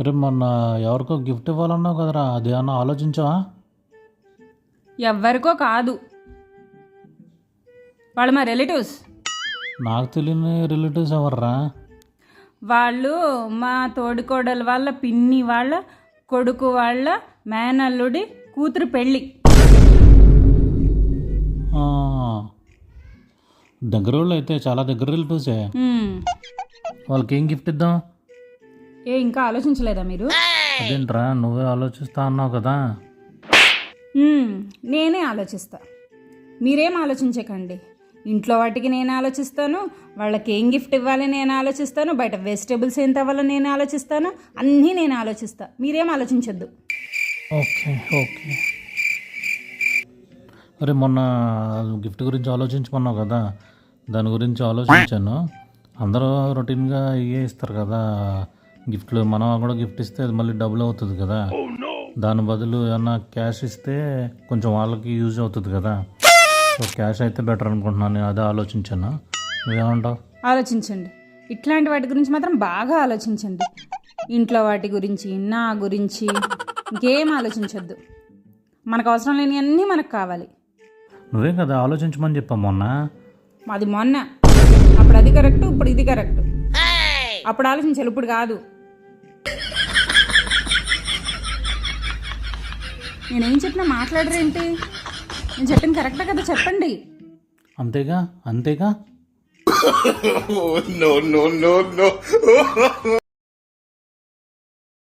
అరే మొన్న ఎవరికో గిఫ్ట్ ఇవ్వాలన్నావు కదరా, అది ఏమన్నా ఆలోచించావా? ఎవ్వరికో కాదు, వాళ్ళు మా రిలేటివ్స్. నాకు తెలియని రిలేటివ్స్ ఎవర్రా? వాళ్ళు మా తోడికోడలు వాళ్ళ పిన్ని వాళ్ళ కొడుకు వాళ్ళ మేనల్లుడి కూతురు పెళ్ళి. ఆ, దగ్గర వాళ్ళు అయితే చాలా దగ్గర రిలేటివ్సే. వాళ్ళకి ఏం గిఫ్ట్ ఇద్దాం? ఇంకా ఆలోచించలేదా మీరు? అదేంట్రా, నువ్వే ఆలోచిస్తా అన్నావు కదా. నేనే ఆలోచిస్తా, మీరేం ఆలోచించకండి. ఇంట్లో వాటికి నేను ఆలోచిస్తాను, వాళ్ళకి ఏం గిఫ్ట్ ఇవ్వాలి నేను ఆలోచిస్తాను, బయట వెజిటేబుల్స్ ఏం తవ్వాలో నేను ఆలోచిస్తాను, అన్నీ నేను ఆలోచిస్తా. మీరేం ఆలోచించొద్దు. Okay okay. అరే మొన్న గిఫ్ట్ గురించి ఆలోచించమన్నావు కదా, దాని గురించి ఆలోచించాను. అందరూ రొటీన్గా ఇవే ఇస్తారు కదా గిఫ్ట్లు, మనం కూడా గిఫ్ట్ ఇస్తే అది మళ్ళీ డబుల్ అవుతుంది కదా. దాని బదులు ఏమన్నా క్యాష్ ఇస్తే కొంచెం వాళ్ళకి యూజ్ అవుతుంది కదా. సో క్యాష్ అయితే బెటర్ అనుకుంటున్నాను, నేను అదే ఆలోచించాను. నువ్వేమంటావు? ఆలోచించండి, ఇట్లాంటి వాటి గురించి మాత్రం బాగా ఆలోచించండి. ఇంట్లో వాటి గురించి, నా గురించి ఇంకేం ఆలోచించొద్దు. మనకు అవసరం లేని అన్నీ మనకు కావాలి. నువ్వే కదా ఆలోచించమని చెప్పా మొన్న. అది మొన్న, అప్పుడు అది కరెక్ట్, ఇప్పుడు ఇది కరెక్ట్. అప్పుడు ఆలోచించాలి, ఇప్పుడు కాదు. నేనేం చెప్పినా మాట్లాడరేంటి? నేను చెప్పింది కరెక్టా కదా, చెప్పండి. అంతేగా అంతేగా. No, no, no, no.